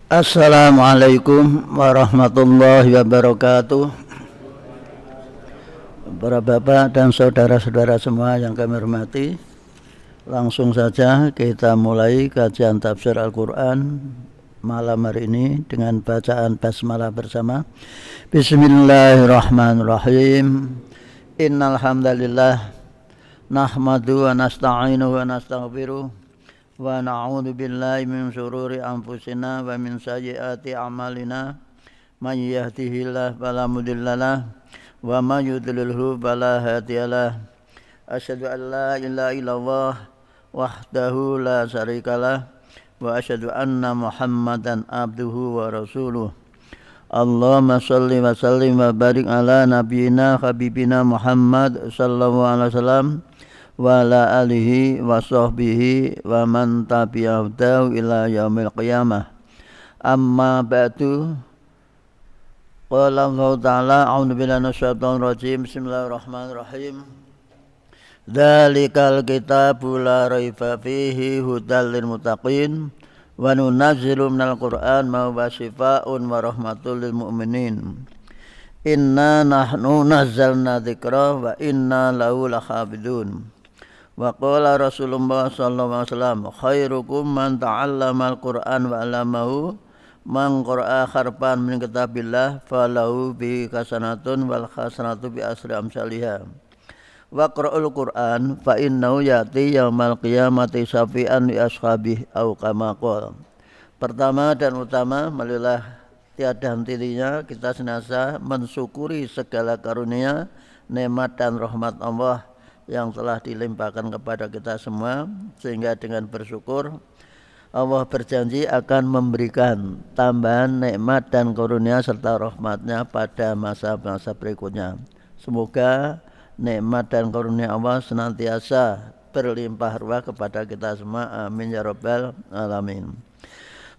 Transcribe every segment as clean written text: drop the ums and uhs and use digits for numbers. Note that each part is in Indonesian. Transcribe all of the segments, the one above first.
Assalamualaikum warahmatullahi wabarakatuh. Para bapak dan saudara-saudara semua yang kami hormati, langsung saja kita mulai kajian tafsir Al-Quran malam hari ini dengan bacaan basmalah bersama. Bismillahirrahmanirrahim. Innal hamdalillah nahmadu wa nasta'inu wa nastaghfiruh wa na'udzu billahi min syururi anfusina wa min sayyiati a'malina may yahdihillahu fala mudhillalah wa may yudlilhu fala hadiyalah. Asyhadu an la ilaha illallah wahdahu la syarikalah wa asyhadu anna Muhammadan abduhu wa rasuluh. Allahumma shalli wa sallim wa barik ala nabiyyina habibina Muhammad sallallahu alaihi wasallam wa ala alihi wa sahbihi wa man tabi'ahu ila yaumil qiyamah. Amma ba'du. Qala Allah ta'ala a'udzu billahi minasyaitonir rajim. Bismillahirrahmanirrahim. Dzalikal kitabu la raiba fihi hudal lil muttaqin wa nunazzilu minal qur'an ma huwa shifaa'un wa rahmatul lil mu'minin. Inna nahnu nazzalna dzikra wa inna lahu lahafidun. Wa qala Rasulullah sallallahu alaihi wasallam khairukum man ta'allama al-Qur'an wa 'allamahu man qara'a harfan min kitabillah falahu bi hasanatun wal hasanatu bi asri amsalihha. Wa qra'ul Qur'an fa innahu ya'ti yaumal qiyamati syafi'an li ashabihi au kama qala. Pertama dan utama, marilah tiada hentinya kita senantiasa mensyukuri segala karunia, nikmat dan rahmat Allah yang telah dilimpahkan kepada kita semua, sehingga dengan bersyukur Allah berjanji akan memberikan tambahan nikmat dan karunia serta rahmatnya pada masa-masa berikutnya. Semoga nikmat dan karunia Allah senantiasa berlimpah ruah kepada kita semua, amin ya rabbal alamin.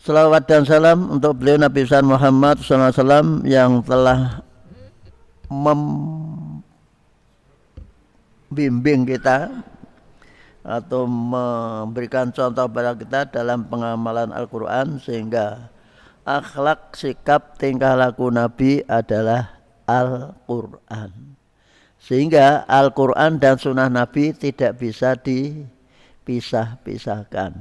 Salawat dan salam untuk beliau Nabi besar Muhammad SAW yang telah membimbing kita atau memberikan contoh kepada kita dalam pengamalan Al-Quran, sehingga akhlak, sikap, tingkah laku Nabi adalah Al-Quran, sehingga Al-Quran dan sunnah Nabi tidak bisa dipisah-pisahkan.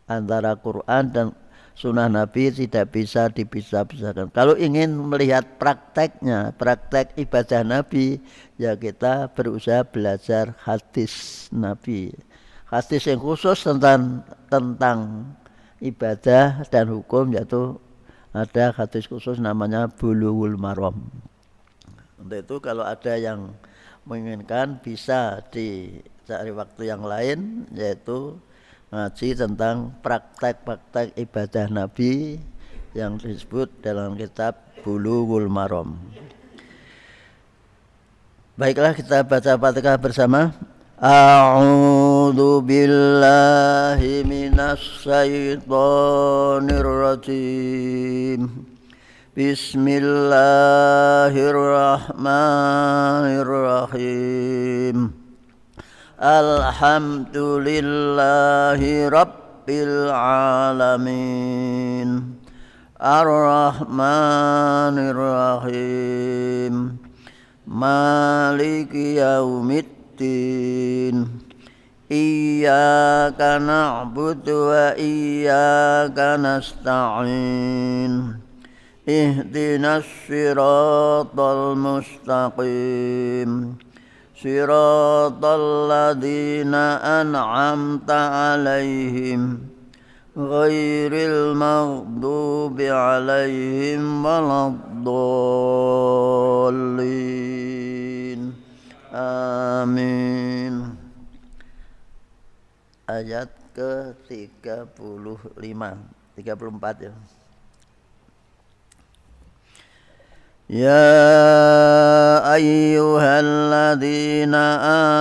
Antara Quran dan sunnah Nabi tidak bisa dipisah-pisahkan. Kalau ingin melihat prakteknya, praktek ibadah Nabi, ya kita berusaha belajar hadis Nabi. Hadis yang khusus tentang ibadah dan hukum, yaitu ada hadis khusus namanya Bulughul Maram. Untuk itu kalau ada yang menginginkan bisa dicari waktu yang lain, yaitu ngaji tentang praktek-praktek ibadah Nabi yang disebut dalam kitab Bulughul Maram. Baiklah, kita baca Fatihah bersama. A'udzu billahi minasy syaithanir rajim. Bismillahirrahmanirrahim. Alhamdulillahi rabbil alamin. Ar-Rahmanir Rahim. Maliki yaumiddin. Iyyaka na'budu wa iyyaka nasta'in. Ihdinas siratal mustaqim. Siratal ladzina an'amta 'alaihim ghairil maghdubi 'alaihim waladdallin. Amin. Ayat ke-35, 34 ya. Ya ayyuhalladzina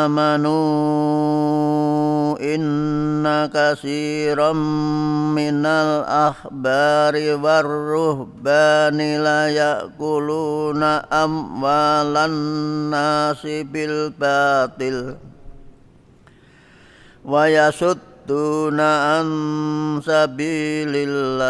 amanu inna katsiran minal ahbari warruhbani la ya'kuluna amwalan nasi bil batil wa yasud yasudduna an sabilillah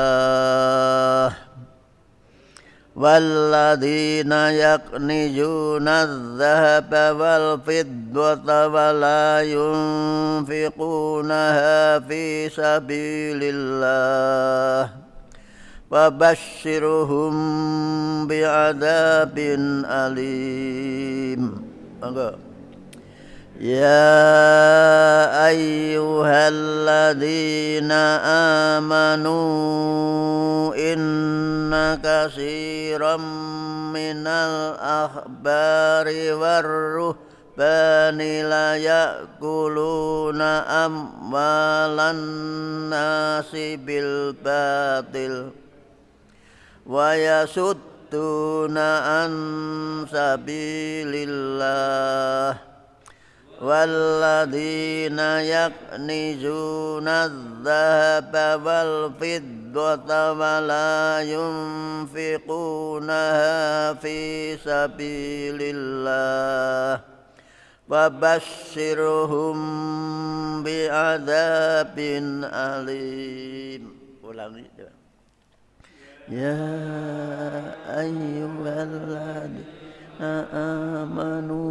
walladzina yaknizuna adh-dhahaba wal fiddata wa la yunfiqunaha fi sabilillah wabashshirhum bi'adzabin alim. Monggo. Ya ayyuhalladzina amanu inna katsiran minal akhbari warruhbani la ya'kuluna amwalan nasi bil batil wa yasudduna an sabilillah walladzina yaknizuna adh-dhahaba wal fiddata wa la yunfiqunaha fi sabilillah wabashshirhum bi'adzabin alim. Ulangi. Ya ayyuhalladzina amanu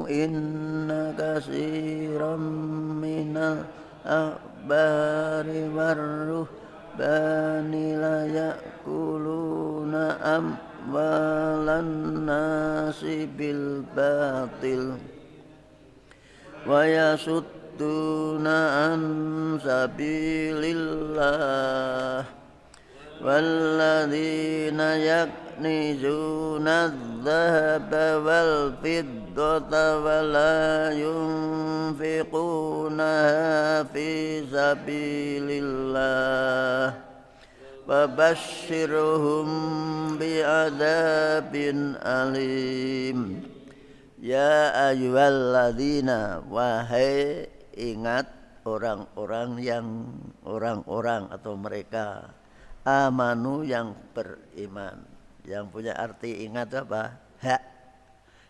inna katsiran minal ahbari warruhbani la ya'kuluna amwalan nasi bil batil wa yasudduna an sabilillah walladzina yaknizuna adh-dhahaba wal fiddata wa la yunfiqunaha fi sabilillah wabashshirhum bi'adzabin alim. Ya ayyuhalladzina, wahai ingat orang-orang atau mereka amanu yang beriman. Yang punya arti ingat apa? Hak.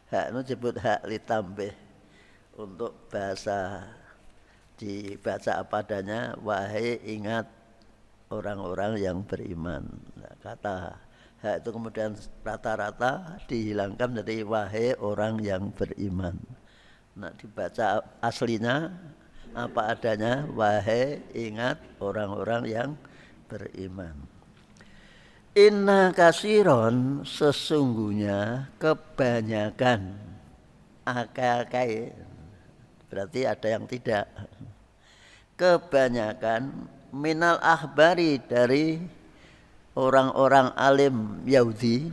Hak itu disebut hak litambih. Untuk bahasa dibaca apa adanya, wahai ingat orang-orang yang beriman. Nah, kata hak itu kemudian rata-rata dihilangkan menjadi wahai orang yang beriman. Nah, dibaca aslinya apa adanya, wahai ingat orang-orang yang beriman. Inna kasiron, sesungguhnya kebanyakan, akal-akal berarti ada yang tidak, kebanyakan minal ahbari dari orang-orang alim Yahudi.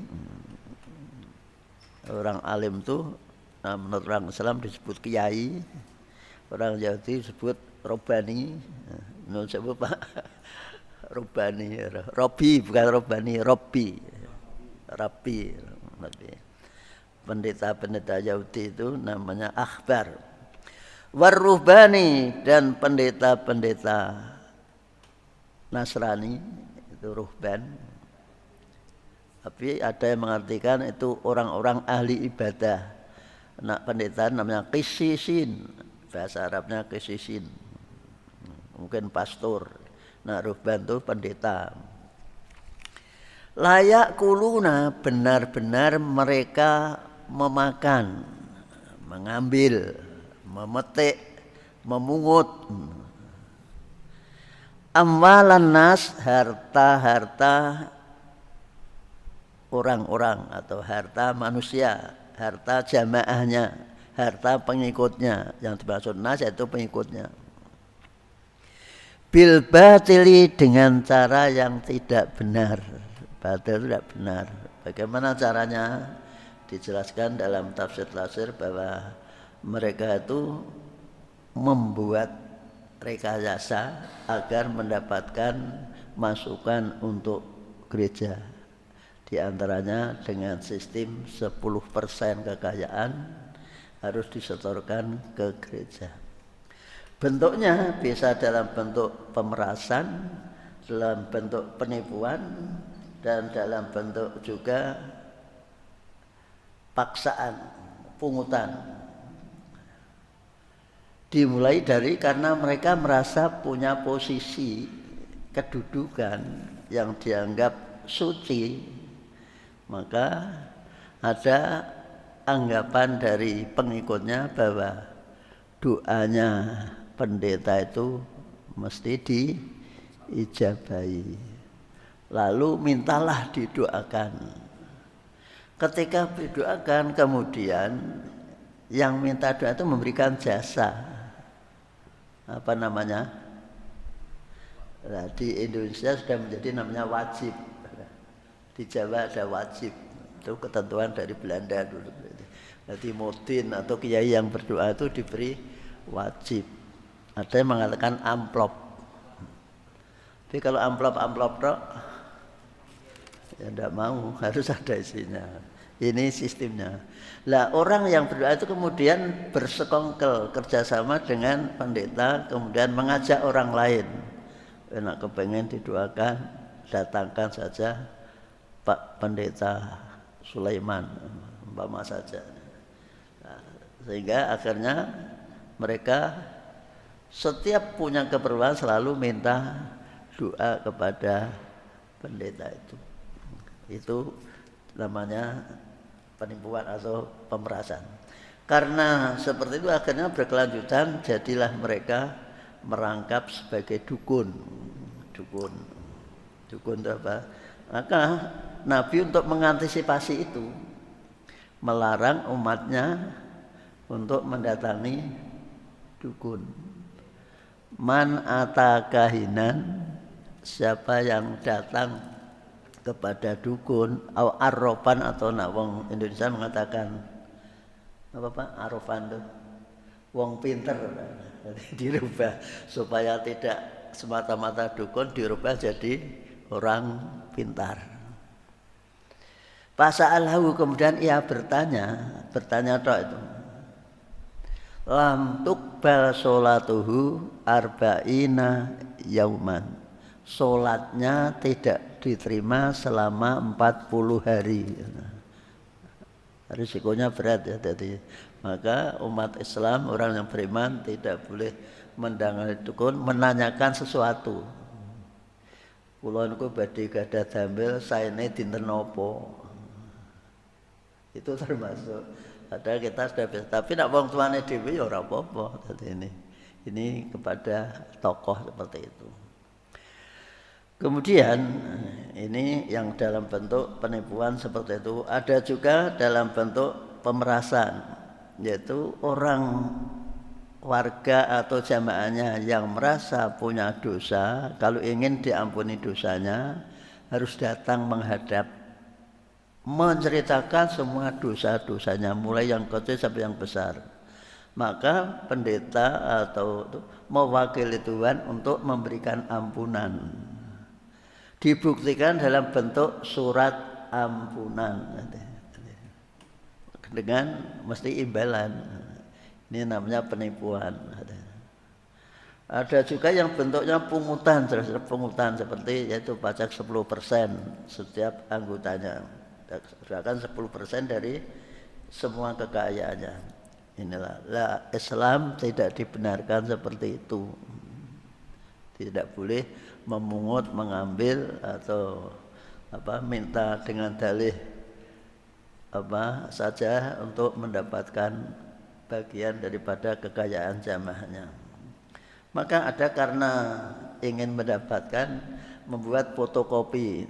Orang alim itu menurut orang Islam disebut kiai, orang Yahudi disebut robani. Menurut siapa Pak? Robani, Robi bukan Robani, Robi, Rabi. Pendeta-pendeta Yahudi itu namanya akhbar. Warruhbani, dan pendeta-pendeta Nasrani itu ruhban. Tapi ada yang mengartikan itu orang-orang ahli ibadah. Nah, pendeta namanya qisisin, bahasa Arabnya qisisin. Mungkin pastor. Nah, ruhban itu pendeta. Layak kuluna, benar-benar mereka memakan, mengambil, memetik, memungut amwalan nas, harta-harta orang-orang atau harta manusia, harta jamaahnya, harta pengikutnya. Yang dimaksud nas yaitu pengikutnya. Bil batili, dengan cara yang tidak benar. Batil tidak benar. Bagaimana caranya? Dijelaskan dalam tafsir bahwa mereka itu membuat rekayasa agar mendapatkan masukan untuk gereja. Di antaranya dengan sistem 10% kekayaan harus disetorkan ke gereja. Bentuknya bisa dalam bentuk pemerasan, dalam bentuk penipuan, dan dalam bentuk juga paksaan, pungutan. Dimulai dari karena mereka merasa punya posisi kedudukan yang dianggap suci, maka ada anggapan dari pengikutnya bahwa doanya pendeta itu mesti diijabahi. Lalu mintalah didoakan. Ketika didoakan kemudian yang minta doa itu memberikan jasa. Apa namanya? Nah, di Indonesia sudah menjadi namanya wajib. Di Jawa ada wajib. Itu ketentuan dari Belanda dulu. Jadi mudin atau kiai yang berdoa itu diberi wajib. Ada yang mengatakan amplop. Tapi kalau amplop dok, ya tidak mau, harus ada isinya. Ini sistemnya. Lah orang yang berdoa itu kemudian bersekongkel kerjasama dengan pendeta, kemudian mengajak orang lain. Enak kepengen didoakan, datangkan saja Pak Pendeta Sulaiman, umpama saja. Nah, sehingga akhirnya mereka setiap punya keperluan selalu minta doa kepada pendeta itu. Itu namanya penipuan atau pemerasan. Karena seperti itu akhirnya berkelanjutan, jadilah mereka merangkap sebagai dukun. Dukun itu apa? Maka Nabi untuk mengantisipasi itu melarang umatnya untuk mendatangi dukun. Man atakahinan, siapa yang datang kepada dukun atau arrofan, atau wong Indonesia mengatakan apa Pak? Arrofan tuh wong pinter. Dirubah supaya tidak semata-mata dukun, dirubah jadi orang pintar. Fasa'alahu, kemudian ia bertanya tok itu. Lam tuqbal sholatuhu arba'ina yauman. Sholatnya tidak diterima selama 40 hari. Risikonya berat ya. Jadi maka umat Islam, orang yang beriman tidak boleh mendatangi dukun menanyakan sesuatu. Kula niku badhe gadah damel saene dinten napa. Itu termasuk. Padahal kita sudah biasa. Tapi nak wong tuane dhewe ya ora apa-apa. Jadi ini kepada tokoh seperti itu. Kemudian ini yang dalam bentuk penipuan seperti itu. Ada juga dalam bentuk pemerasan, yaitu orang warga atau jamaahnya yang merasa punya dosa, kalau ingin diampuni dosanya harus datang menghadap, menceritakan semua dosa-dosanya mulai yang kecil sampai yang besar. Maka pendeta atau mewakili Tuhan untuk memberikan ampunan. Dibuktikan dalam bentuk surat ampunan dengan mesti imbalan. Ini namanya penipuan. Ada juga yang bentuknya pungutan seperti yaitu pajak 10% setiap anggotanya. Sedangkan 10% dari semua kekayaannya. Inilah Islam tidak dibenarkan seperti itu. Tidak boleh memungut, mengambil atau minta dengan dalih saja untuk mendapatkan bagian daripada kekayaan jamaahnya. Maka ada karena ingin mendapatkan, membuat fotokopi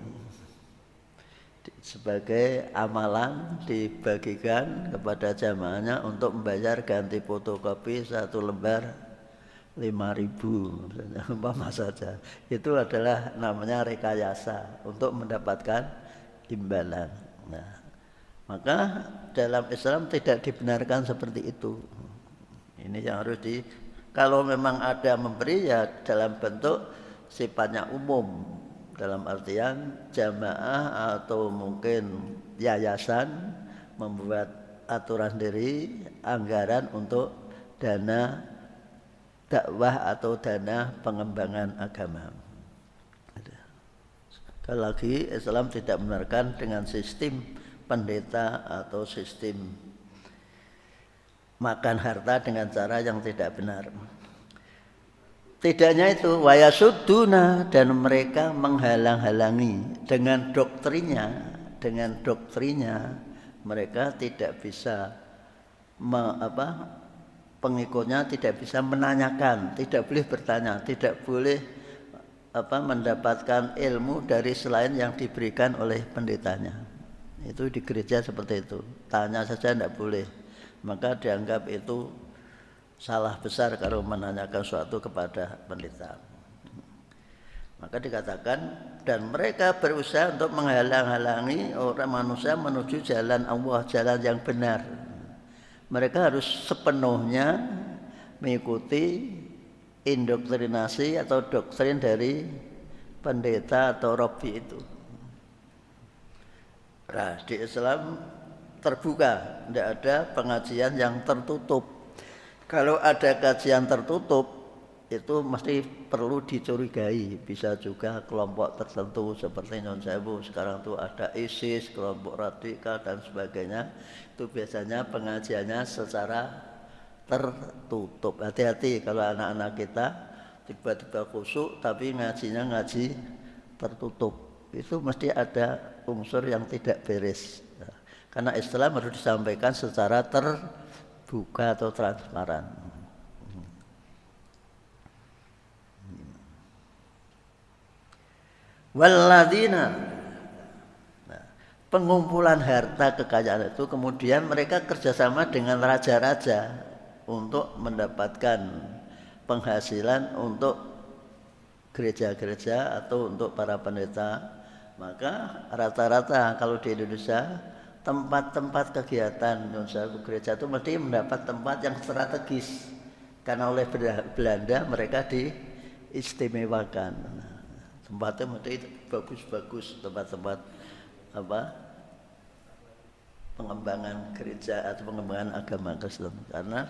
sebagai amalan dibagikan kepada jamaahnya untuk membayar ganti fotokopi 1 lembar 5.000 umpama saja. Itu adalah namanya rekayasa untuk mendapatkan imbalan. Nah, maka dalam Islam tidak dibenarkan seperti itu. Ini yang harus kalau memang ada memberi ya dalam bentuk sifatnya umum, dalam artian jamaah atau mungkin yayasan membuat aturan sendiri, anggaran untuk dana dakwah atau dana pengembangan agama. Sekali lagi Islam tidak membenarkan dengan sistem pendeta atau sistem makan harta dengan cara yang tidak benar. Tidaknya itu wayasudduna, dan mereka menghalang-halangi dengan doktrinnya mereka tidak bisa pengikutnya tidak bisa menanyakan, tidak boleh bertanya, tidak boleh mendapatkan ilmu dari selain yang diberikan oleh pendetanya. Itu di gereja seperti itu, tanya saja tidak boleh, maka dianggap itu salah besar kalau menanyakan suatu kepada pendeta. Maka dikatakan, dan mereka berusaha untuk menghalang-halangi orang manusia menuju jalan Allah, jalan yang benar. Mereka harus sepenuhnya mengikuti indoktrinasi atau doktrin dari pendeta atau rabi itu. Nah, di Islam terbuka, tidak ada pengajian yang tertutup. Kalau ada kajian tertutup, itu mesti perlu dicurigai. Bisa juga kelompok tertentu seperti Nyon Sewu, sekarang itu ada ISIS, kelompok radikal dan sebagainya. Itu biasanya pengajiannya secara tertutup. Hati-hati kalau anak-anak kita tiba-tiba khusyuk tapi ngajinya ngaji tertutup. Itu mesti ada unsur yang tidak beres. Karena Islam harus disampaikan secara terbuka atau transparan. Walladzina, pengumpulan harta kekayaan itu kemudian mereka kerjasama dengan raja-raja untuk mendapatkan penghasilan untuk gereja-gereja atau untuk para pendeta. Maka rata-rata kalau di Indonesia tempat-tempat kegiatan gereja itu mesti mendapat tempat yang strategis karena oleh Belanda mereka diistimewakan. Tempatnya mesti bagus-bagus, tempat-tempat pengembangan gereja atau pengembangan agama Kristen karena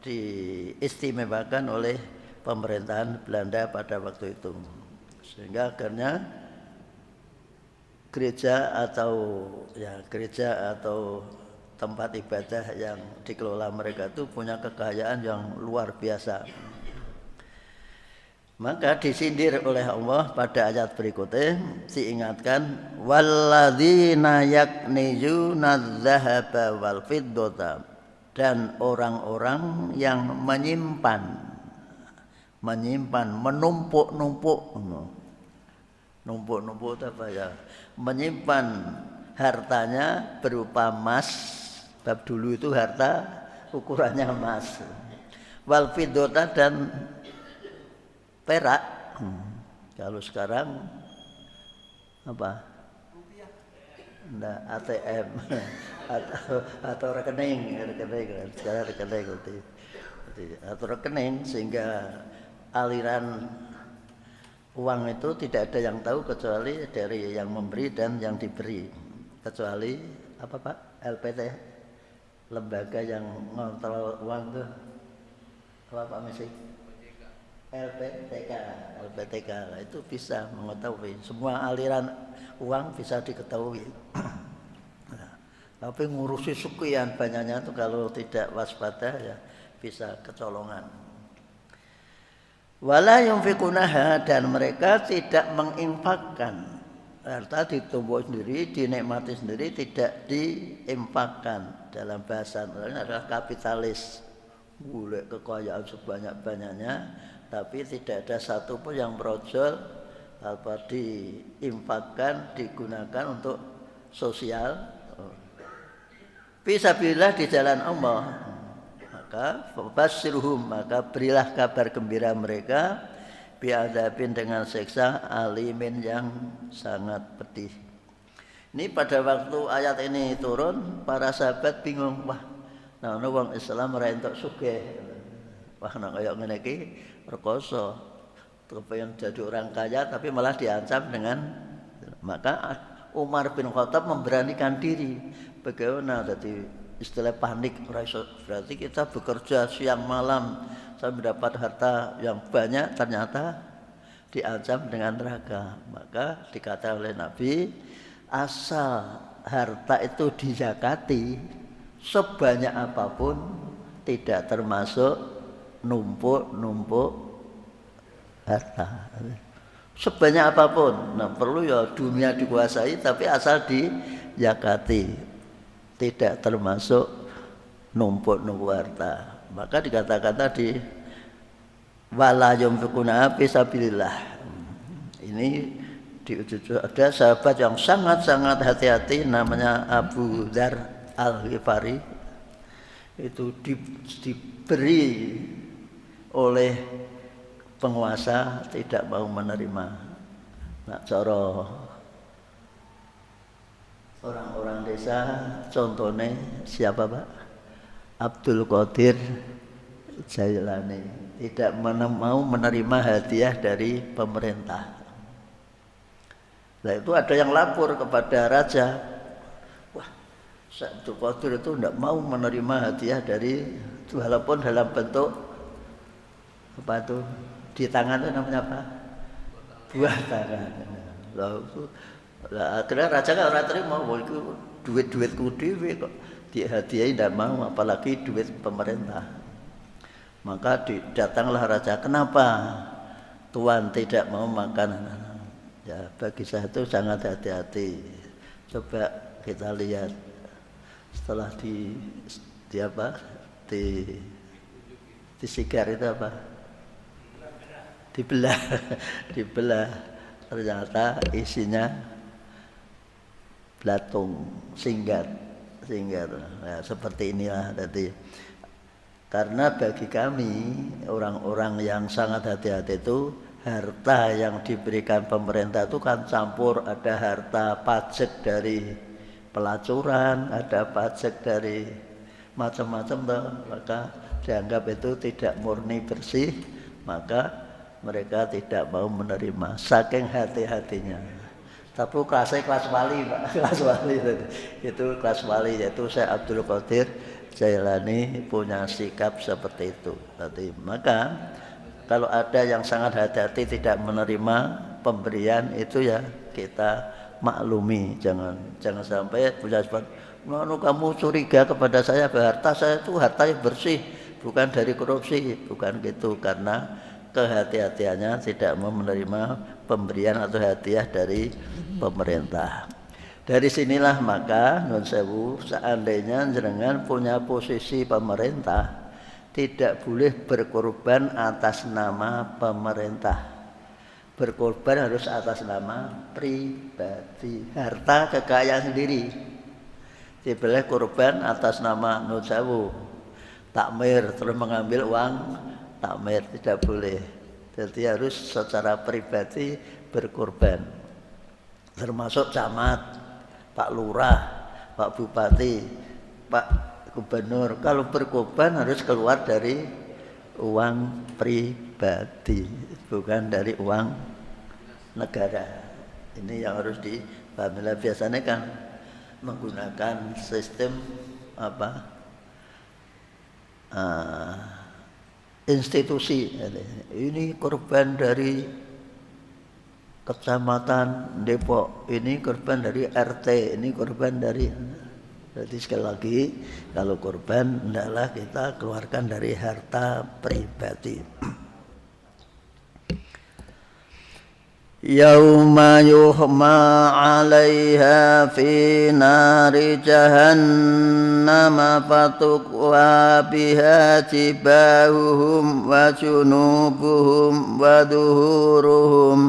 diistimewakan oleh pemerintahan Belanda pada waktu itu. Sehingga akhirnya gereja atau tempat ibadah yang dikelola mereka itu punya kekayaan yang luar biasa. Maka disindir oleh Allah pada ayat berikutnya, diingatkan walladzina yaknizuna adz-dzahaba wal fiddata, dan orang-orang yang menyimpan menumpuk itu apa ya? Menyimpan hartanya berupa emas. Bab dulu itu harta ukurannya emas. Wal fiddata, dan perak. Kalau sekarang apa? Nah, ATM atau rekening. Sekarang rekening atau rekening, sehingga aliran uang itu tidak ada yang tahu kecuali dari yang memberi dan yang diberi, kecuali apa Pak? LPT, lembaga yang ngontrol uang itu apa Pak Messi? LPTK itu bisa mengetahui semua aliran uang, bisa diketahui. Nah, tapi ngurusi sekian banyaknya itu kalau tidak waspada ya bisa kecolongan. Wala yunfikunaha, dan mereka tidak menginfakkan harta, ditumbuk sendiri, dinikmati sendiri, tidak diinfakkan. Dalam bahasa Indonesia adalah kapitalis, golek kekayaan sebanyak-banyaknya, tapi tidak ada satupun yang brojol diinfakkan, digunakan untuk sosial. Fisabilillah, di jalan Allah. Maka fabasyirhum, maka berilah kabar gembira mereka bi'adzabin, dengan siksa alimin yang sangat pedih. Ini pada waktu ayat ini turun, para sahabat bingung, wah, nah wong Islam ora entuk sugih. Wah, nek kaya ngene iki rekoso, kepengen jadi orang kaya tapi malah diancam dengan. Maka Umar bin Khattab memberanikan diri. Bagaimana jadi istilah panik, berarti kita bekerja siang malam sampai mendapat harta yang banyak, ternyata diancam dengan neraka. Maka dikatakan oleh Nabi, asal harta itu dizakati, sebanyak apapun tidak termasuk numpuk harta. Sebanyak apapun, nah perlu ya dunia dikuasai tapi asal diyakati, tidak termasuk numpuk harta. Maka dikatakan tadi wala yunfiquna fi sabilillah. Ini ada sahabat yang sangat-sangat hati-hati namanya Abu Dzar Al-Ghifari. Itu diberi oleh penguasa tidak mau menerima. Nak cara orang-orang desa contohnya siapa Pak? Abdul Qadir Jailani tidak mau menerima hadiah dari pemerintah. Nah itu ada yang lapor kepada raja. Wah, Abdul Qadir itu tidak mau menerima hadiah dari walaupun dalam bentuk apa itu di tangan itu namanya apa? Buah tangan. Lah akhirnya raja kan ora terima, itu duit-duitku dhewe kok dihadiahi tidak mau, apalagi duit pemerintah. Maka datanglah raja, kenapa tuan tidak mau makan? Ya bagi saya itu sangat hati-hati. Coba kita lihat setelah disigar itu apa? Dibelah ternyata isinya belatung singgat. Nah, seperti inilah tadi. Karena bagi kami orang-orang yang sangat hati-hati itu harta yang diberikan pemerintah itu kan campur, ada harta pajak dari pelacuran, ada pajak dari macam-macam toh. Maka dianggap itu tidak murni bersih, maka mereka tidak mau menerima saking hati-hatinya. Tapi kelasnya kelas wali Pak, kelas wali itu kelas wali, yaitu Syekh Abdul Qadir Jailani punya sikap seperti itu tadi. Maka kalau ada yang sangat hati-hati tidak menerima pemberian itu ya kita maklumi, jangan sampai punya sebab kamu curiga kepada saya, harta saya itu harta yang bersih, bukan dari korupsi, bukan gitu, karena kehati-hatiannya tidak mau menerima pemberian atau hadiah dari pemerintah. Dari sinilah maka nun sewu, seandainya jenengan punya posisi pemerintah, tidak boleh berkorban atas nama pemerintah. Berkorban harus atas nama pribadi, harta kekayaan sendiri. Tidak boleh korban atas nama nun sewu, takmir terus mengambil uang takmir, tidak boleh. Jadi harus secara pribadi berkorban. Termasuk camat, Pak Lurah, Pak Bupati, Pak Gubernur. Kalau berkorban harus keluar dari uang pribadi, bukan dari uang negara. Ini yang harus dipahami. Biasanya kan menggunakan sistem apa? Institusi. Ini korban dari Kecamatan Depok, ini korban dari RT, ini korban dari. Jadi sekali lagi kalau korban hendaklah kita keluarkan dari harta pribadi. Yauma yuhma 'alaiha fi nari jahannam fatukwa biha jibahuhum wa junubuhum wa duhuruhum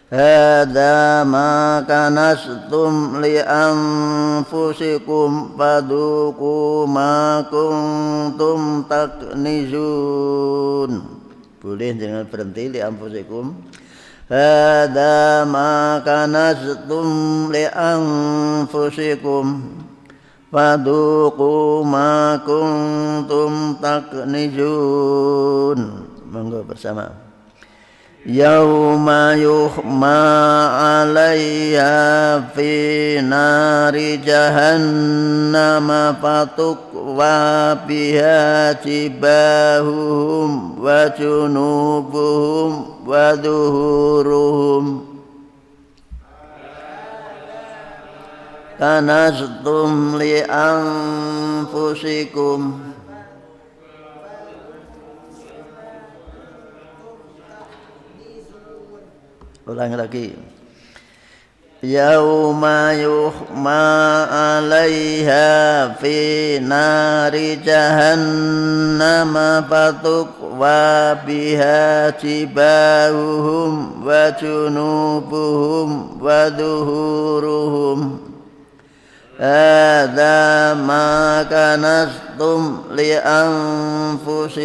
hadza ma kanastum li anfusikum fadzuqu ma kuntum taknizun. Boleh jangan berhenti li anfusikum. Hadza ma kanastum li anfusikum fadzuqu ma kuntum taknizun. Monggo bersama. Yauma yuhma 'alaiha fi nari jahannam fatukwa biha jibahuhum wa junubuhum wa duhuruhum kanaztum li anfusikum. Ulangi lagi. Yauma yuhma 'alaiha fi nari jahannam fatukwa biha jibahuhum wa junubuhum wa duhuruhum hadza ma kanastum li anfusikum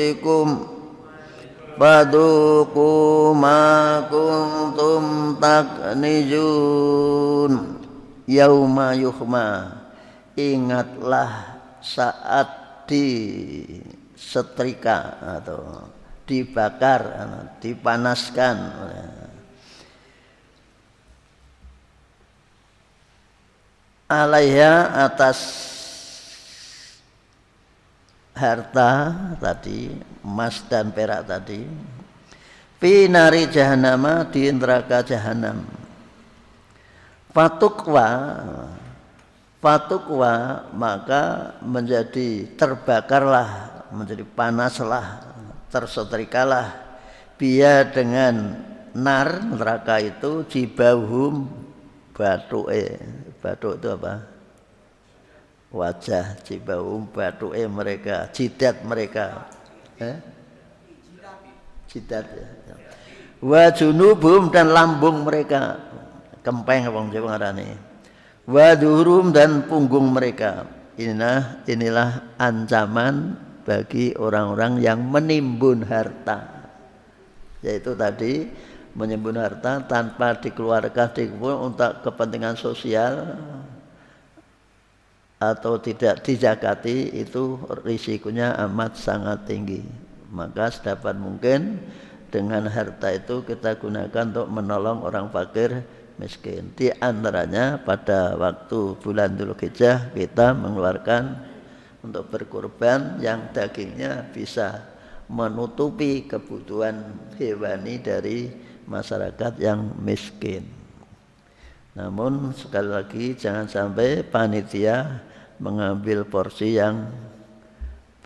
Faduku ma kuntum taknizun. Yauma yuhma, ingatlah saat disetrika atau dibakar, dipanaskan alaiha atas harta tadi, emas dan perak tadi, fi nari jahannama, di neraka jahanam. Fatukwa maka menjadi terbakarlah, menjadi panaslah, tersetrikalah biya dengan nar neraka itu jibahum batuke. Batuk itu apa? Wajah, jibahum batuke mereka, jidat mereka, jidat ya. Wa junubum dan lambung mereka, kempeng wong Jawa ngarani. Wa duhurum dan punggung mereka. Inilah ancaman bagi orang-orang yang menimbun harta. Yaitu tadi menimbun harta tanpa dikeluarkan untuk kepentingan sosial atau tidak dijakati, itu risikonya amat sangat tinggi. Maka sedapat mungkin dengan harta itu kita gunakan untuk menolong orang fakir miskin. Di antaranya pada waktu bulan Dzulhijjah kita mengeluarkan untuk berkurban yang dagingnya bisa menutupi kebutuhan hewani dari masyarakat yang miskin. Namun sekali lagi jangan sampai panitia mengambil porsi yang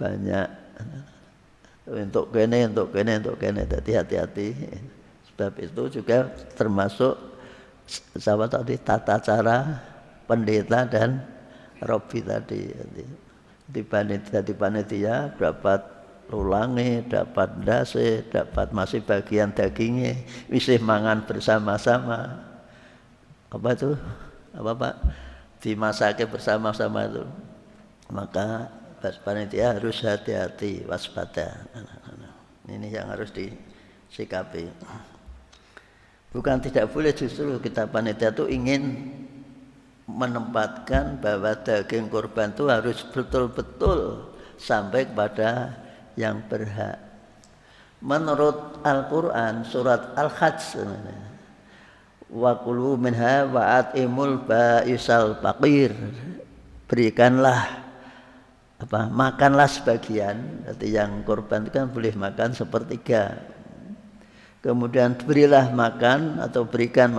banyak untuk kene. Jadi hati-hati. Sebab itu juga termasuk tata cara pendeta dan robi tadi. Di panitia dapat lulangi, dapat dase, dapat masih bagian dagingnya, bisa mangan bersama-sama. Apa itu? Apa Pak? Dimasaknya bersama-sama itu. Maka panitia harus hati-hati, waspada. Ini yang harus disikapi. Bukan tidak boleh, justru kita panitia itu ingin menempatkan bahwa daging kurban itu harus betul-betul sampai kepada yang berhak. Menurut Al-Quran surat Al-Hajj, wa kulu minha wa atimul ba'isal faqir, berikanlah makanlah sebagian. Jadi yang kurban itu kan boleh makan sepertiga, kemudian berilah makan atau berikan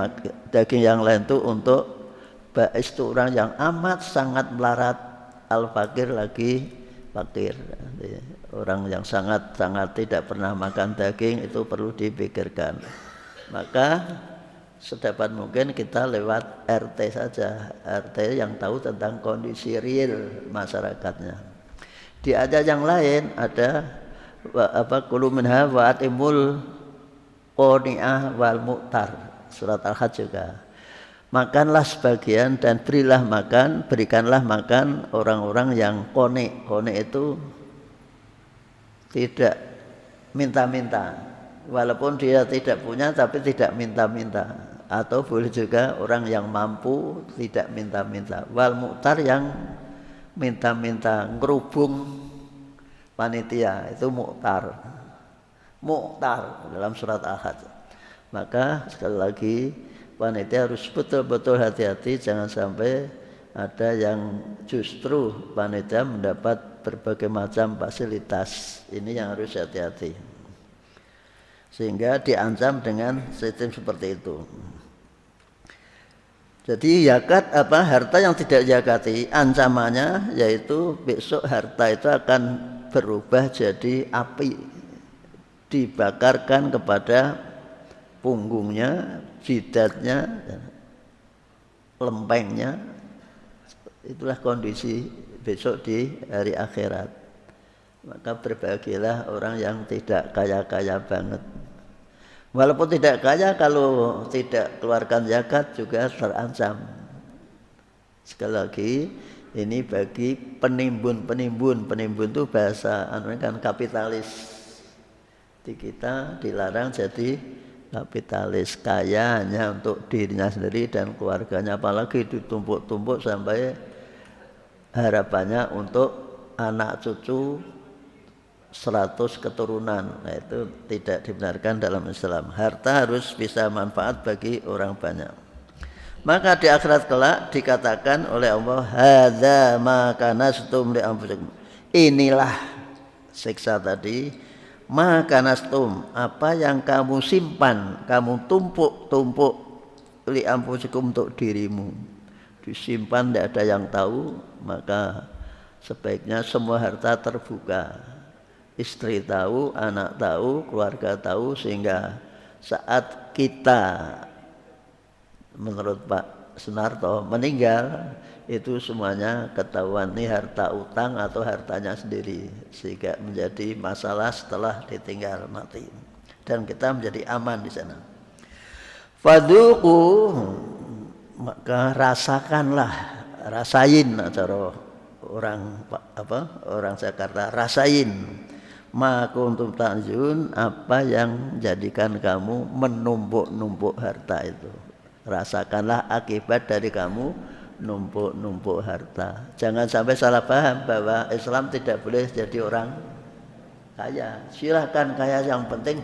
daging yang lain itu untuk ba'is, itu orang yang amat sangat melarat, al-fakir lagi fakir. Jadi, orang yang sangat tidak pernah makan daging itu perlu dipikirkan. Maka sedapat mungkin kita lewat RT saja, RT yang tahu tentang kondisi real masyarakatnya. Di ayat yang lain ada kulu minha wa atimul qani'ah wal mu'tar, surat Al-Hajj juga. Makanlah sebagian dan berikanlah makan orang-orang yang qani. Qani itu tidak minta-minta, walaupun dia tidak punya tapi tidak minta-minta. Atau boleh juga orang yang mampu tidak minta-minta. Wal mu'tar yang minta-minta, ngerubung panitia, itu mu'tar dalam surat Al-Hajj. Maka sekali lagi panitia harus betul-betul hati-hati, jangan sampai ada yang justru panitia mendapat berbagai macam fasilitas. Ini yang harus hati-hati, sehingga diancam dengan sistem seperti itu. Jadi zakat apa harta yang tidak zakati ancamannya yaitu besok harta itu akan berubah jadi api, dibakarkan kepada punggungnya, jidatnya, lempengnya. Itulah kondisi besok di hari akhirat. Maka berbahagialah orang yang tidak kaya-kaya banget. Walaupun tidak kaya, kalau tidak keluarkan zakat juga terancam. Sekali lagi, ini bagi penimbun. Penimbun itu bahasa kan kapitalis. Di kita dilarang jadi kapitalis, kaya hanya untuk dirinya sendiri dan keluarganya, apalagi ditumpuk-tumpuk sampai harapannya untuk anak cucu 100 keturunan. Nah, itu tidak dibenarkan dalam Islam. Harta harus bisa manfaat bagi orang banyak. Maka di akhirat kelak dikatakan oleh Allah, hadza ma kanastum li anfusikum. Inilah siksa tadi, ma kanastum, apa yang kamu simpan, kamu tumpuk-tumpuk li anfusikum untuk dirimu. Disimpan tidak ada yang tahu, maka sebaiknya semua harta terbuka. Istri tahu, anak tahu, keluarga tahu, sehingga saat kita menurut Pak Sunarto meninggal itu semuanya ketahuan ini harta utang atau hartanya sendiri, sehingga menjadi masalah setelah ditinggal mati dan kita menjadi aman di sana. Fadzuqu, maka rasakanlah, rasain cara orang Jakarta, rasain ma kuntum ta'jun, apa yang menjadikan kamu menumpuk-numpuk harta itu. Rasakanlah akibat dari kamu numpuk-numpuk harta. Jangan sampai salah paham bahwa Islam tidak boleh jadi orang kaya. Silahkan kaya, yang penting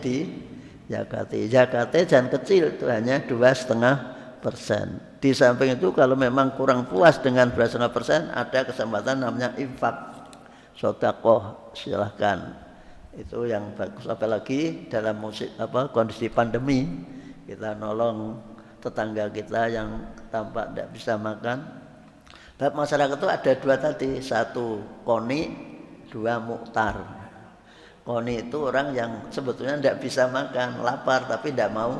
zakati. Zakatnya jangan kecil, itu hanya 2,5%. Di samping itu kalau memang kurang puas dengan 2,5%, ada kesempatan namanya infak, sedekah, silahkan. Itu yang bagus, apalagi dalam kondisi pandemi, kita nolong tetangga kita yang tampak tidak bisa makan. Bab masyarakat itu ada dua tadi, satu koni, dua muktar. Koni itu orang yang sebetulnya tidak bisa makan, lapar tapi tidak mau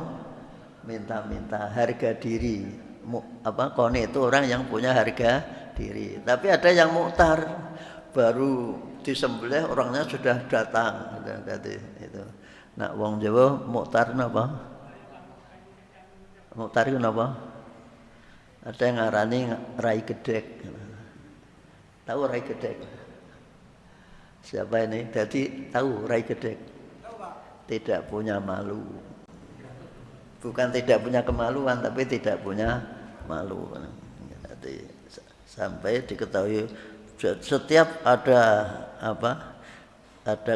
minta-minta, harga diri. Koni itu orang yang punya harga diri. Tapi ada yang muktar, baru disembelih orangnya sudah datang, itu. Nah, wong Jawa muktar napa? Muktar itu napa? Ada yang ngarani rai gedek. Tahu rai gedek? Siapa ini? Jadi tahu rai gedek? Tidak punya malu. Bukan tidak punya kemaluan, tapi tidak punya malu. Jadi sampai diketahui setiap ada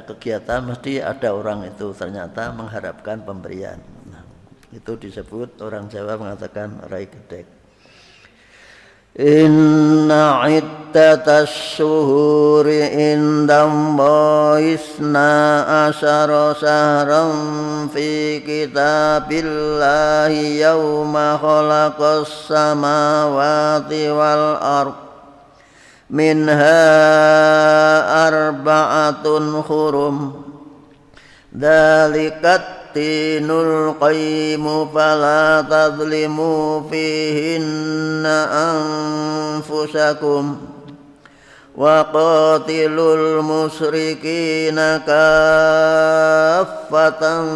kegiatan mesti ada orang itu ternyata mengharapkan pemberian. Nah, itu disebut, orang Jawa mengatakan rai gedek. Inna iddatas syuhuri indallahi isna asyara syahran fi kitabillahi yauma khalaqas samawati wal ardh minha arba'atun hurum dzalikat tinul qayyimu fala tadlimu fihinna anfusakum wa qatilul musyrikina kaffatan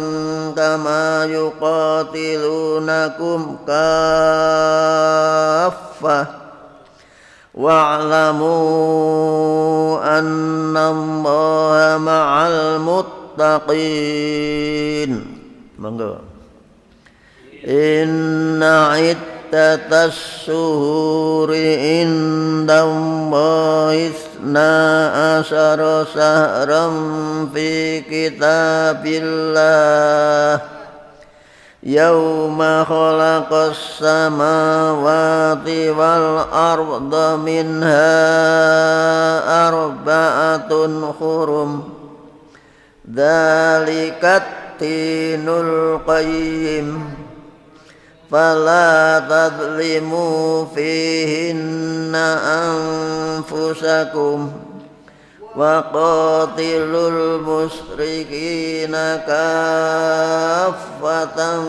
kama yuqatilunakum kaffah wa'lamu annallaha ma'al muttaqin. Monggo. Inna iddatas syuhuri indallahi isna asyara syahran fi kitabillah yauma khalaqas samawati wal arda minha arba'atun hurum dzalikat tinul qayyim fala tadlimu fihinna anfusakum wa qatilul musyrikina kaffatan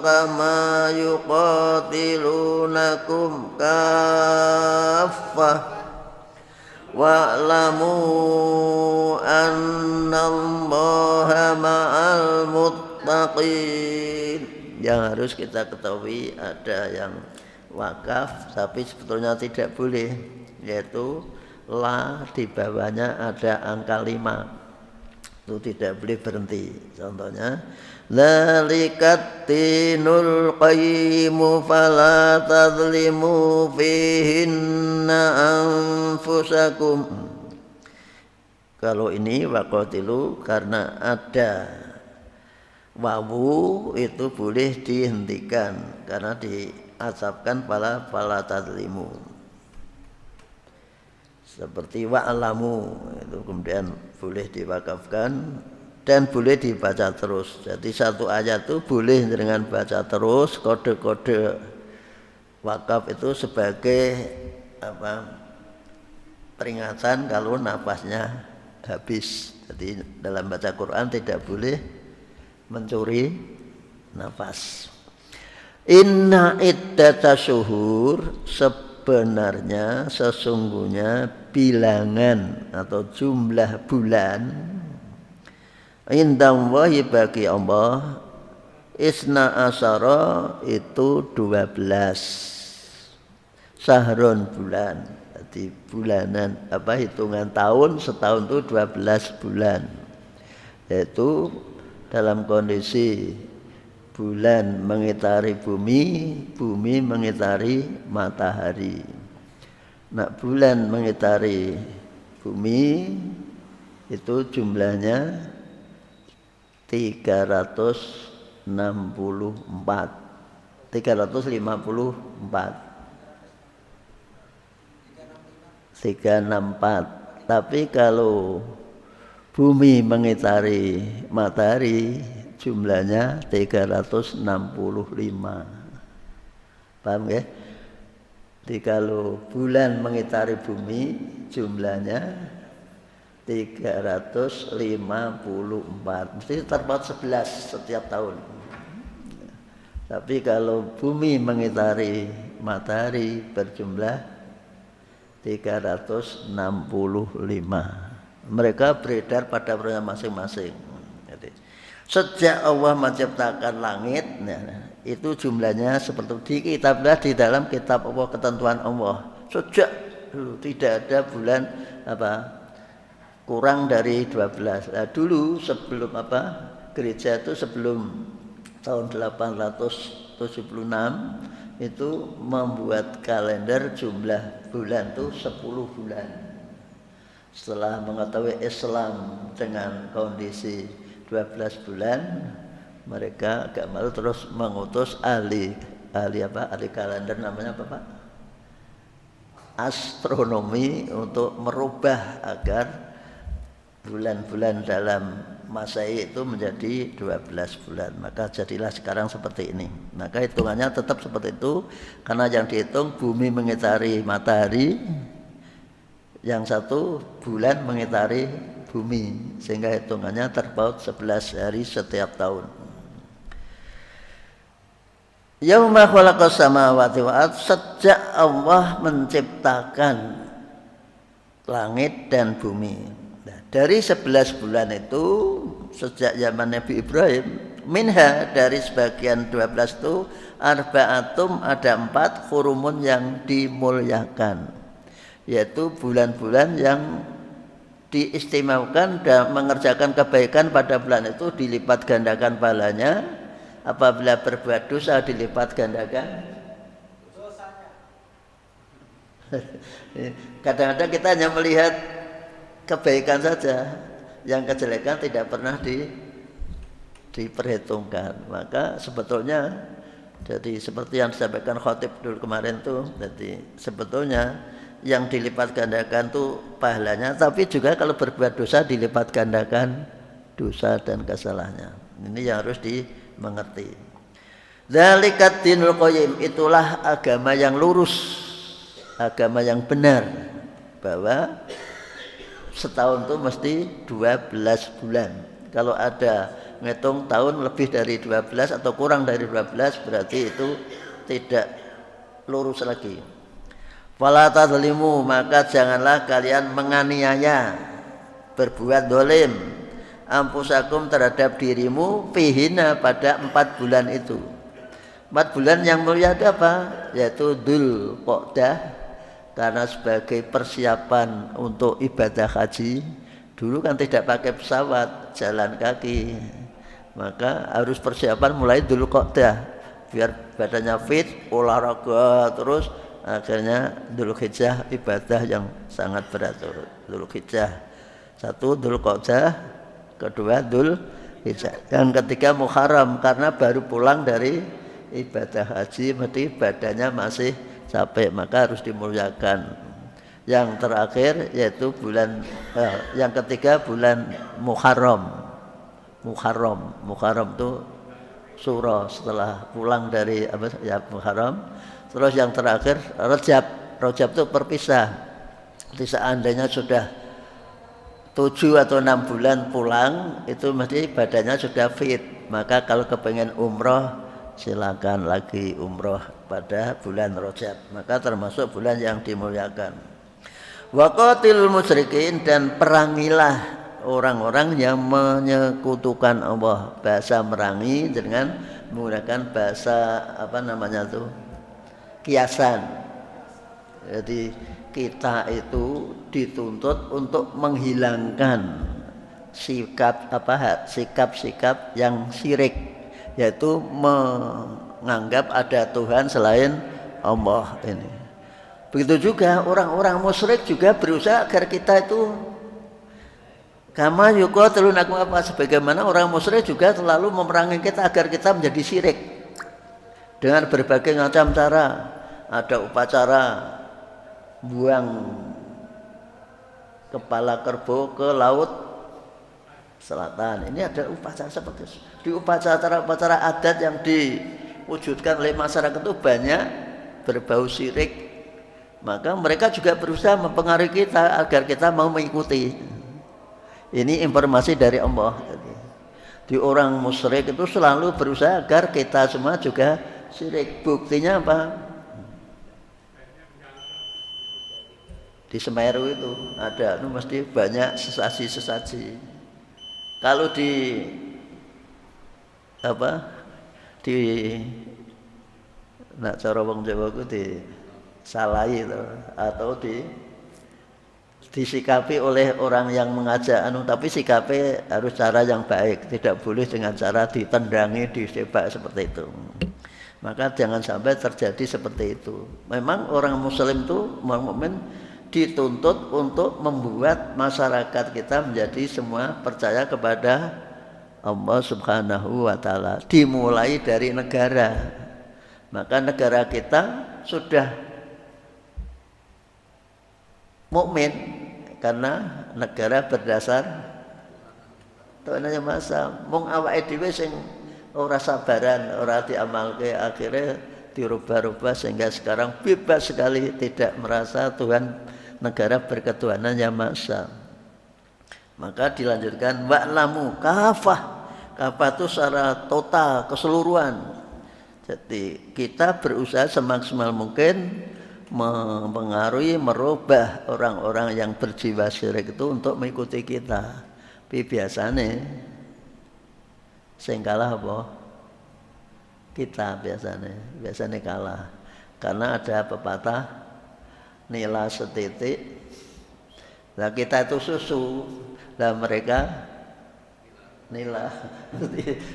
kama yuqatilunakum kaffah wa'lamu annallaha ma'al muttaqin. Yang harus kita ketahui ada yang wakaf tapi sebetulnya tidak boleh, yaitu la di bawahnya ada angka 5, itu tidak boleh berhenti. Contohnya dzalikat dinul qayyimu fala tadlimu fihinna anfusakum. Kalau ini waqatilu karena ada wawu itu boleh dihentikan karena diasapkan fala tadlimu. Seperti wa'lamu itu kemudian boleh diwakafkan dan boleh dibaca terus. Jadi satu ayat itu boleh dengan baca terus. Kode-kode wakaf itu sebagai peringatan kalau nafasnya habis. Jadi dalam baca Quran tidak boleh mencuri nafas. Inna iddata syuhur, sebenarnya sesungguhnya bilangan atau jumlah bulan indallahi bagi Allah isna asyara itu 12 sahrun bulan. Jadi bulanan hitungan tahun setahun itu 12 bulan, yaitu dalam kondisi bulan mengitari bumi, bumi mengitari matahari. Nah, bulan mengitari bumi itu jumlahnya 354 364. Tapi kalau bumi mengitari matahari jumlahnya 365. Paham ya? Jadi kalau bulan mengitari bumi jumlahnya 354, mesti terpaut 11 setiap tahun. Tapi kalau bumi mengitari matahari berjumlah 365. Mereka beredar pada waktunya masing-masing. Jadi, sejak Allah menciptakan langit, itu jumlahnya seperti di kitablah di dalam kitab Allah, ketentuan Allah. Sejak dulu tidak ada bulan kurang dari 12. Nah, dulu sebelum gereja itu sebelum tahun 876 itu membuat kalender jumlah bulan itu 10 bulan. Setelah mengetahui Islam dengan kondisi 12 bulan, mereka agak malu terus mengutus ahli kalender namanya apa Pak? Astronomi, untuk merubah agar bulan-bulan dalam Masehi itu menjadi 12 bulan. Maka jadilah sekarang seperti ini. Maka hitungannya tetap seperti itu, karena yang dihitung bumi mengitari matahari, yang satu bulan mengitari bumi, sehingga hitungannya terpaut 11 hari setiap tahun. Yauma khalaqas samawati wal ardh, sejak Allah menciptakan langit dan bumi. Nah, dari 11 bulan itu sejak zaman Nabi Ibrahim, minha dari sebagian 12 itu arba'atum, ada 4 hurumun yang dimuliakan, yaitu bulan-bulan yang diistimewakan dan mengerjakan kebaikan pada bulan itu dilipat gandakan pahalanya. Apabila berbuat dosa dilipat gandakan dosanya. Kadang-kadang kita hanya melihat kebaikan saja, yang kejelekan tidak pernah diperhitungkan. Maka sebetulnya, jadi seperti yang disampaikan khotib dulu kemarin tuh, jadi sebetulnya yang dilipat gandakan tuh pahalanya, tapi juga kalau berbuat dosa dilipat gandakan dosa dan kesalahannya. Ini yang harus dimengerti. Dzalikat dinul qayyim, itulah agama yang lurus, agama yang benar, bahwa setahun itu mesti 12 bulan. Kalau ada ngitung tahun lebih dari 12 atau kurang dari 12 berarti itu tidak lurus lagi. Fala tadzlimu, maka janganlah kalian menganiaya, berbuat dolim ampusakum terhadap dirimu fihina pada 4 bulan itu. 4 bulan yang mulia itu apa? Yaitu Dzulqa'dah, karena sebagai persiapan untuk ibadah haji. Dulu kan tidak pakai pesawat, jalan kaki, maka harus persiapan mulai Dzulqa'dah biar badannya fit, olahraga terus. Akhirnya Dzulhijjah ibadah yang sangat berat. Dzulhijjah 1, Dzulqa'dah, kedua Dzulhijjah, yang ketiga Muharram, karena baru pulang dari ibadah haji, mesti badannya masih capek, maka harus dimuliakan. Yang terakhir yaitu bulan yang ketiga bulan Muharram. Muharram itu Syura, setelah pulang dari Muharram. Terus yang terakhir Rajab itu perpisah. Jadi seandainya sudah 7 atau 6 bulan pulang, itu mesti badannya sudah fit. Maka kalau kepengen umroh, silakan lagi umroh pada bulan Rajab. Maka termasuk bulan yang dimuliakan. Wa qatilul musyrikin, dan perangilah orang-orang yang menyekutukan Allah. Bahasa merangi dengan menggunakan bahasa kiasan. Jadi kita itu dituntut untuk menghilangkan sikap-sikap yang syirik, yaitu menganggap ada Tuhan selain Allah ini. Begitu juga orang-orang musyrik juga berusaha agar kita itu kama yuqatilunakum, sebagaimana orang musyrik juga selalu memerangi kita agar kita menjadi syirik dengan berbagai macam cara. Ada upacara buang kepala kerbau ke laut selatan. Ini ada upacara seperti itu. Di upacara adat yang diwujudkan oleh masyarakat itu banyak berbau syirik. Maka mereka juga berusaha mempengaruhi kita agar kita mau mengikuti. Ini informasi dari Allah. Di orang musyrik itu selalu berusaha agar kita semua juga syirik. Buktinya apa? Di Semeru itu ada, mesti banyak sesaji. Kalau di cara wong Jawa itu disalahi atau disikapi oleh orang yang mengajak tapi sikapi harus cara yang baik, tidak boleh dengan cara ditendangi, disebak seperti itu. Maka jangan sampai terjadi seperti itu. Memang orang muslim itu, orang mukmin dituntut untuk membuat masyarakat kita menjadi semua percaya kepada Allah Subhanahu wa taala, dimulai dari negara. Maka negara kita sudah mukmin karena negara berdasar tuananya masa mung awake dhewe sing ora sabaran, ora diamalke, akhirnya dirubah-rubah sehingga sekarang bebas sekali, tidak merasa Tuhan negara berketuhanan yang maha. Maka dilanjutkan wa'lamu kafah itu secara total, keseluruhan. Jadi kita berusaha semaksimal mungkin mempengaruhi, merubah orang-orang yang berjiwa syirik itu untuk mengikuti kita. Tapi biasanya sing kalah apa? Kita biasanya kalah. Karena ada pepatah nila setitik, nah kita itu susu, dan mereka nila,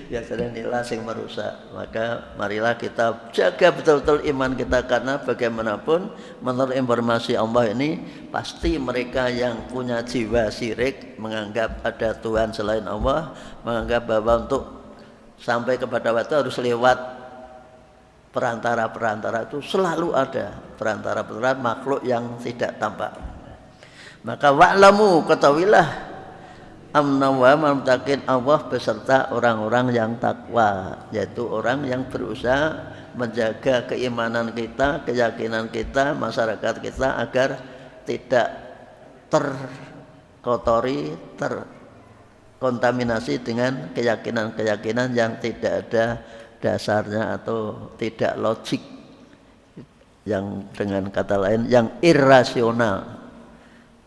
biasanya nila sing merusak. Maka marilah kita jaga betul-betul iman kita, karena bagaimanapun menurut informasi Allah ini pasti mereka yang punya jiwa syirik, menganggap ada Tuhan selain Allah, menganggap bahwa untuk sampai kepada waktu harus lewat perantara-perantara, itu selalu ada perantara-perantara makhluk yang tidak tampak. Maka wa'lamu, ketahuilah amna wa muttaqin, Allah beserta orang-orang yang takwa, yaitu orang yang berusaha menjaga keimanan kita, keyakinan kita, masyarakat kita agar tidak terkotori, terkontaminasi dengan keyakinan-keyakinan yang tidak ada dasarnya atau tidak logik, yang dengan kata lain yang irrasional.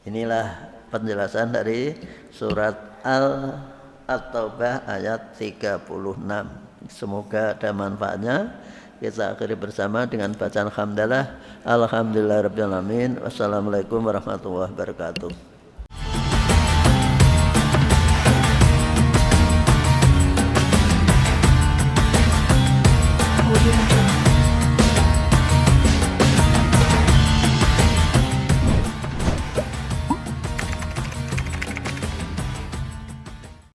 Inilah penjelasan dari surat At-Taubah ayat 36. Semoga ada manfaatnya. Kita akhiri bersama dengan bacaan hamdalah. Alhamdulillahirabbil alamin. Wassalamualaikum warahmatullahi wabarakatuh.